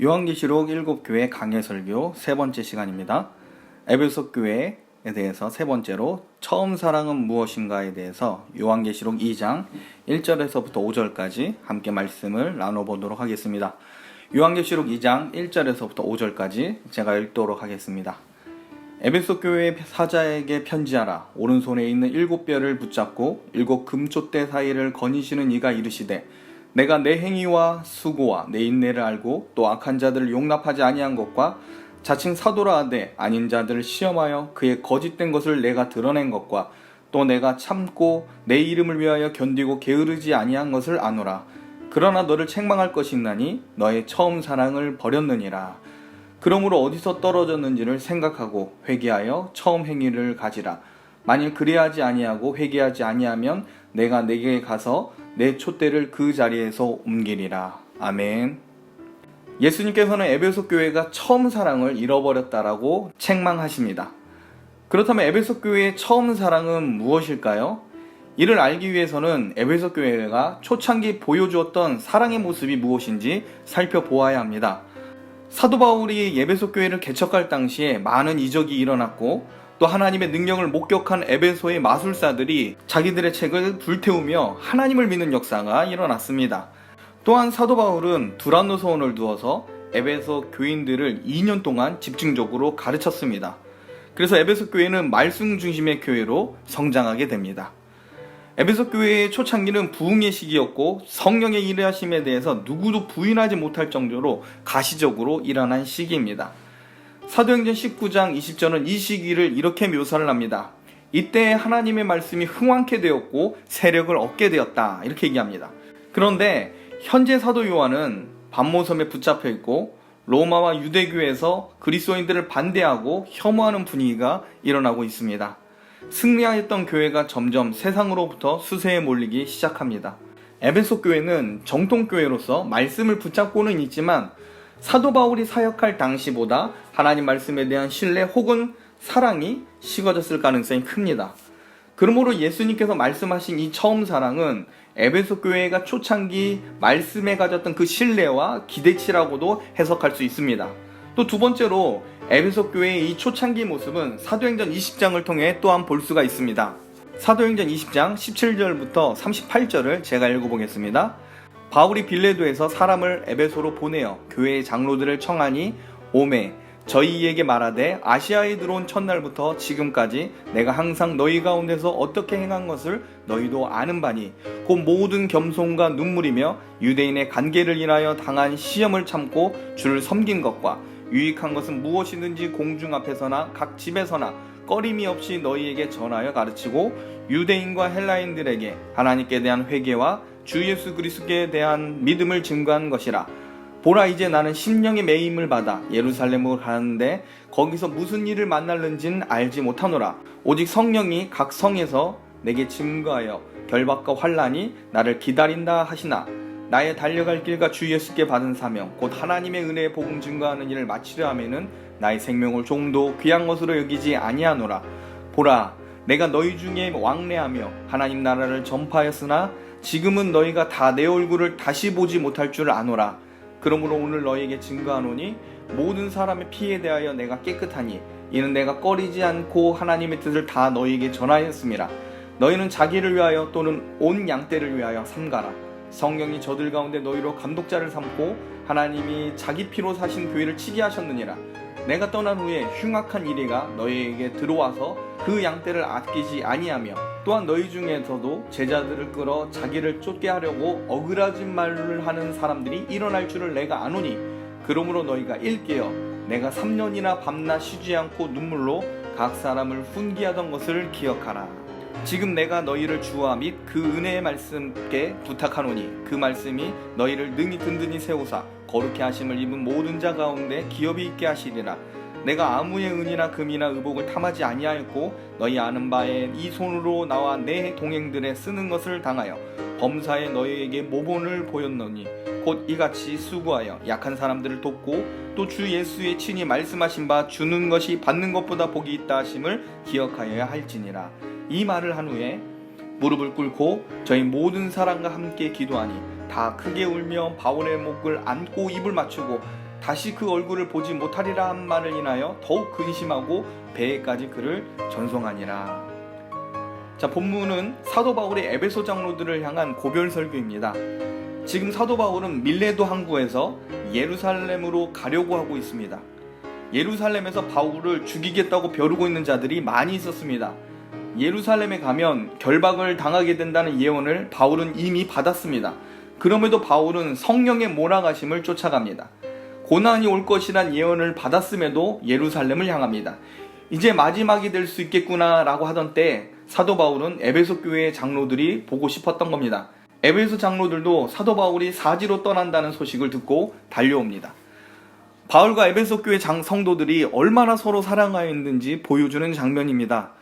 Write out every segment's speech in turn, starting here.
요한계시록 7교회 강해설교 세 번째 시간입니다. 에베소 교회에 대해서 세 번째로 처음 사랑은 무엇인가에 대해서 요한계시록 2장 1절에서부터 5절까지 함께 말씀을 나눠보도록 하겠습니다. 요한계시록 2장 1절에서부터 5절까지 제가 읽도록 하겠습니다. 에베소 교회 사자에게 편지하라. 오른손에 있는 7뼈를 붙잡고 7 금촛대 사이를 거니시는 이가 이르시되 내가 내 행위와 수고와 내 인내를 알고 또 악한 자들을 용납하지 아니한 것과 자칭 사도라 하되 아닌 자들을 시험하여 그의 거짓된 것을 내가 드러낸 것과 또 내가 참고 내 이름을 위하여 견디고 게으르지 아니한 것을 아노라. 그러나 너를 책망할 것이 있나니 너의 처음 사랑을 버렸느니라. 그러므로 어디서 떨어졌는지를 생각하고 회개하여 처음 행위를 가지라. 만일 그리하지 아니하고 회개하지 아니하면 내가 내게 가서 내 촛대를 그 자리에서 옮기리라. 아멘. 예수님께서는 에베소 교회가 처음 사랑을 잃어버렸다라고 책망하십니다. 그렇다면 에베소 교회의 처음 사랑은 무엇일까요? 이를 알기 위해서는 에베소 교회가 초창기 보여주었던 사랑의 모습이 무엇인지 살펴보아야 합니다. 사도 바울이 에베소 교회를 개척할 당시에 많은 이적이 일어났고 또 하나님의 능력을 목격한 에베소의 마술사들이 자기들의 책을 불태우며 하나님을 믿는 역사가 일어났습니다. 또한 사도 바울은 두란노 서원을 두어서 에베소 교인들을 2년 동안 집중적으로 가르쳤습니다. 그래서 에베소 교회는 말씀 중심의 교회로 성장하게 됩니다. 에베소 교회의 초창기는 부흥의 시기였고 성령의 일하심에 대해서 누구도 부인하지 못할 정도로 가시적으로 일어난 시기입니다. 사도행전 19장 20절은 이 시기를 이렇게 묘사를 합니다. 이때 하나님의 말씀이 흥왕케 되었고 세력을 얻게 되었다, 이렇게 얘기합니다. 그런데 현재 사도 요한은 반모섬에 붙잡혀 있고 로마와 유대교에서 그리스도인들을 반대하고 혐오하는 분위기가 일어나고 있습니다. 승리하였던 교회가 점점 세상으로부터 수세에 몰리기 시작합니다. 에베소 교회는 정통교회로서 말씀을 붙잡고는 있지만 사도 바울이 사역할 당시보다 하나님 말씀에 대한 신뢰 혹은 사랑이 식어졌을 가능성이 큽니다. 그러므로 예수님께서 말씀하신 이 처음 사랑은 에베소 교회가 초창기 말씀에 가졌던 그 신뢰와 기대치라고도 해석할 수 있습니다. 또 두 번째로 에베소 교회의 이 초창기 모습은 사도행전 20장을 통해 또한 볼 수가 있습니다. 사도행전 20장 17절부터 38절을 제가 읽어보겠습니다. 바울이 빌레도에서 사람을 에베소로 보내어 교회의 장로들을 청하니 오매 저희에게 말하되 아시아에 들어온 첫날부터 지금까지 내가 항상 너희 가운데서 어떻게 행한 것을 너희도 아는 바니 곧 모든 겸손과 눈물이며 유대인의 관계를 인하여 당한 시험을 참고 주를 섬긴 것과 유익한 것은 무엇이든지 공중 앞에서나 각 집에서나 꺼림이 없이 너희에게 전하여 가르치고 유대인과 헬라인들에게 하나님께 대한 회개와 주 예수 그리스도에 대한 믿음을 증거한 것이라. 보라, 이제 나는 심령의 매임을 받아 예루살렘으로 가는데 거기서 무슨 일을 만날는지는 알지 못하노라. 오직 성령이 각 성에서 내게 증거하여 결박과 환난이 나를 기다린다 하시나 나의 달려갈 길과 주 예수께 받은 사명 곧 하나님의 은혜의 복음 증거하는 일을 마치려 하면은 나의 생명을 조금도 귀한 것으로 여기지 아니하노라. 보라, 내가 너희 중에 왕래하며 하나님 나라를 전파하였으나 지금은 너희가 다 내 얼굴을 다시 보지 못할 줄 아노라. 그러므로 오늘 너희에게 증거하노니 모든 사람의 피에 대하여 내가 깨끗하니 이는 내가 꺼리지 않고 하나님의 뜻을 다 너희에게 전하였음이라. 너희는 자기를 위하여 또는 온 양떼를 위하여 삼가라. 성령이 저들 가운데 너희로 감독자를 삼고 하나님이 자기 피로 사신 교회를 치게 하셨느니라. 내가 떠난 후에 흉악한 이리가 너희에게 들어와서 그 양떼를 아끼지 아니하며 또한 너희 중에서도 제자들을 끌어 자기를 쫓게 하려고 어그라진 말을 하는 사람들이 일어날 줄을 내가 아노니 그러므로 너희가 일깨어 내가 3년이나 밤낮 쉬지 않고 눈물로 각 사람을 훈계하던 것을 기억하라. 지금 내가 너희를 주와 및 그 은혜의 말씀께 부탁하노니 그 말씀이 너희를 능히 든든히 세우사 거룩히 하심을 입은 모든 자 가운데 기업이 있게 하시리라. 내가 아무의 은이나 금이나 의복을 탐하지 아니하였고 너희 아는 바에 이 손으로 나와 내 동행들의 쓰는 것을 당하여 범사에 너희에게 모본을 보였노니 곧 이같이 수고하여 약한 사람들을 돕고 또 주 예수의 친히 말씀하신 바 주는 것이 받는 것보다 복이 있다 하심을 기억하여야 할지니라. 이 말을 한 후에 무릎을 꿇고 저희 모든 사람과 함께 기도하니 다 크게 울며 바울의 목을 안고 입을 맞추고 다시 그 얼굴을 보지 못하리라 한 말을 인하여 더욱 근심하고 배에까지 그를 전송하니라. 자, 본문은 사도 바울의 에베소 장로들을 향한 고별 설교입니다. 지금 사도 바울은 밀레도 항구에서 예루살렘으로 가려고 하고 있습니다. 예루살렘에서 바울을 죽이겠다고 벼르고 있는 자들이 많이 있었습니다. 예루살렘에 가면 결박을 당하게 된다는 예언을 바울은 이미 받았습니다. 그럼에도 바울은 성령의 몰아가심을 쫓아갑니다. 고난이 올 것이란 예언을 받았음에도 예루살렘을 향합니다. 이제 마지막이 될 수 있겠구나 라고 하던 때 사도 바울은 에베소 교회의 장로들이 보고 싶었던 겁니다. 에베소 장로들도 사도 바울이 사지로 떠난다는 소식을 듣고 달려옵니다. 바울과 에베소 교회 성도들이 얼마나 서로 사랑하여 있는지 보여주는 장면입니다.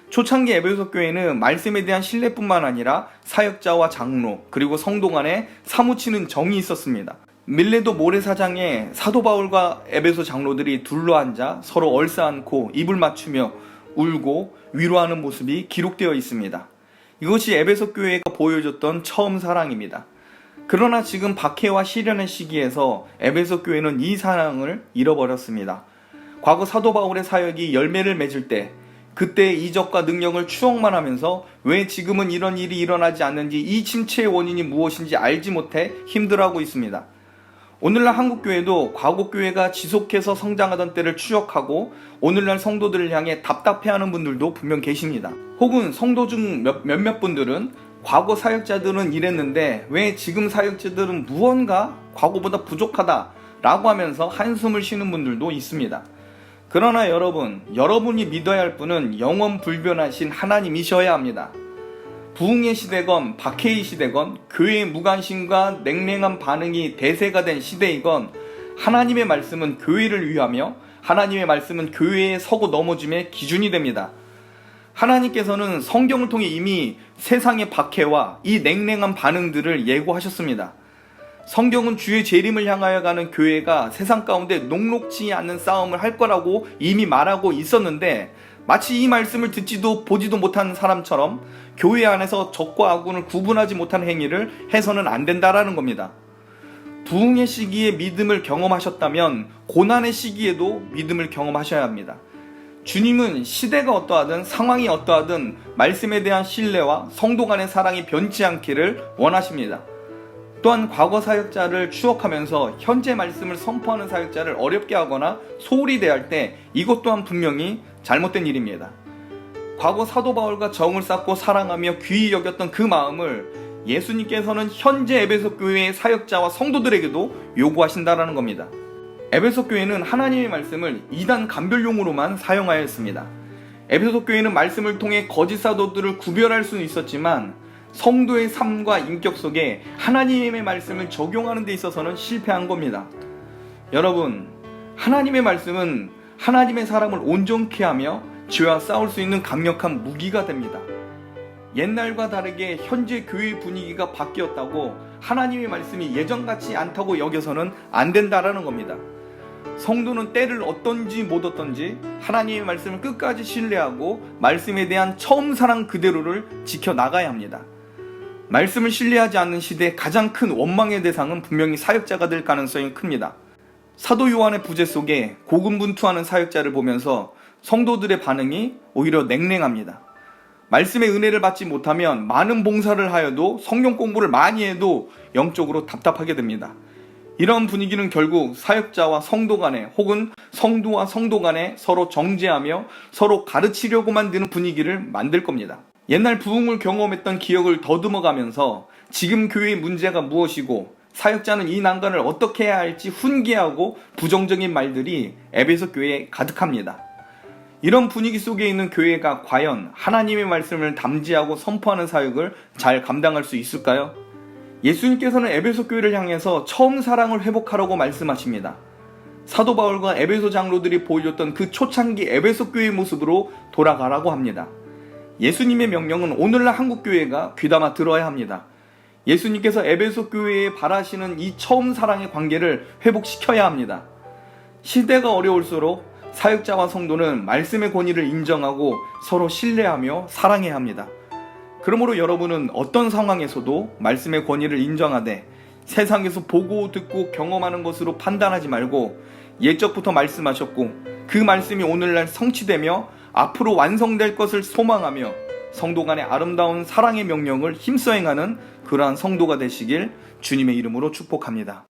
초창기 에베소 교회는 말씀에 대한 신뢰뿐만 아니라 사역자와 장로 그리고 성도 간에 사무치는 정이 있었습니다. 밀레도 모래사장에 사도 바울과 에베소 장로들이 둘러앉아 서로 얼싸안고 입을 맞추며 울고 위로하는 모습이 기록되어 있습니다. 이것이 에베소 교회가 보여줬던 처음 사랑입니다. 그러나 지금 박해와 시련의 시기에서 에베소 교회는 이 사랑을 잃어버렸습니다. 과거 사도 바울의 사역이 열매를 맺을 때 그때의 이적과 능력을 추억만 하면서 왜 지금은 이런 일이 일어나지 않는지 이 침체의 원인이 무엇인지 알지 못해 힘들어하고 있습니다. 오늘날 한국교회도 과거 교회가 지속해서 성장하던 때를 추억하고 오늘날 성도들을 향해 답답해하는 분들도 분명 계십니다. 혹은 성도 중 몇몇 분들은 과거 사역자들은 이랬는데 왜 지금 사역자들은 무언가 과거보다 부족하다 라고 하면서 한숨을 쉬는 분들도 있습니다. 그러나 여러분이 믿어야 할 분은 영원 불변하신 하나님이셔야 합니다. 부흥의 시대건 박해의 시대건 교회의 무관심과 냉랭한 반응이 대세가 된 시대이건 하나님의 말씀은 교회를 위하며 하나님의 말씀은 교회에 서고 넘어짐의 기준이 됩니다. 하나님께서는 성경을 통해 이미 세상의 박해와 이 냉랭한 반응들을 예고하셨습니다. 성경은 주의 재림을 향하여 가는 교회가 세상 가운데 녹록지 않는 싸움을 할 거라고 이미 말하고 있었는데 마치 이 말씀을 듣지도 보지도 못한 사람처럼 교회 안에서 적과 아군을 구분하지 못한 행위를 해서는 안 된다라는 겁니다. 부흥의 시기에 믿음을 경험하셨다면 고난의 시기에도 믿음을 경험하셔야 합니다. 주님은 시대가 어떠하든 상황이 어떠하든 말씀에 대한 신뢰와 성도 간의 사랑이 변치 않기를 원하십니다. 또한 과거 사역자를 추억하면서 현재 말씀을 선포하는 사역자를 어렵게 하거나 소홀히 대할 때 이것 또한 분명히 잘못된 일입니다. 과거 사도 바울과 정을 쌓고 사랑하며 귀히 여겼던 그 마음을 예수님께서는 현재 에베소 교회의 사역자와 성도들에게도 요구하신다라는 겁니다. 에베소 교회는 하나님의 말씀을 이단 감별용으로만 사용하였습니다. 에베소 교회는 말씀을 통해 거짓 사도들을 구별할 수는 있었지만 성도의 삶과 인격 속에 하나님의 말씀을 적용하는 데 있어서는 실패한 겁니다. 여러분, 하나님의 말씀은 하나님의 사람을 온전케 하며 죄와 싸울 수 있는 강력한 무기가 됩니다. 옛날과 다르게 현재 교회의 분위기가 바뀌었다고 하나님의 말씀이 예전같지 않다고 여겨서는 안 된다라는 겁니다. 성도는 때를 얻던지 못 얻던지 하나님의 말씀을 끝까지 신뢰하고 말씀에 대한 처음 사랑 그대로를 지켜나가야 합니다. 말씀을 신뢰하지 않는 시대의 가장 큰 원망의 대상은 분명히 사역자가 될 가능성이 큽니다. 사도 요한의 부재 속에 고군분투하는 사역자를 보면서 성도들의 반응이 오히려 냉랭합니다. 말씀의 은혜를 받지 못하면 많은 봉사를 하여도 성경 공부를 많이 해도 영적으로 답답하게 됩니다. 이런 분위기는 결국 사역자와 성도 간에 혹은 성도와 성도 간에 서로 정죄하며 서로 가르치려고 만드는 분위기를 만들 겁니다. 옛날 부흥을 경험했던 기억을 더듬어가면서 지금 교회의 문제가 무엇이고 사역자는 이 난관을 어떻게 해야 할지 훈계하고 부정적인 말들이 에베소 교회에 가득합니다. 이런 분위기 속에 있는 교회가 과연 하나님의 말씀을 담지하고 선포하는 사역을 잘 감당할 수 있을까요? 예수님께서는 에베소 교회를 향해서 처음 사랑을 회복하라고 말씀하십니다. 사도 바울과 에베소 장로들이 보여줬던 그 초창기 에베소 교회의 모습으로 돌아가라고 합니다. 예수님의 명령은 오늘날 한국교회가 귀담아 들어야 합니다. 예수님께서 에베소 교회에 바라시는 이 처음 사랑의 관계를 회복시켜야 합니다. 시대가 어려울수록 사역자와 성도는 말씀의 권위를 인정하고 서로 신뢰하며 사랑해야 합니다. 그러므로 여러분은 어떤 상황에서도 말씀의 권위를 인정하되 세상에서 보고 듣고 경험하는 것으로 판단하지 말고 옛적부터 말씀하셨고 그 말씀이 오늘날 성취되며 앞으로 완성될 것을 소망하며 성도 간의 아름다운 사랑의 명령을 힘써 행하는 그러한 성도가 되시길 주님의 이름으로 축복합니다.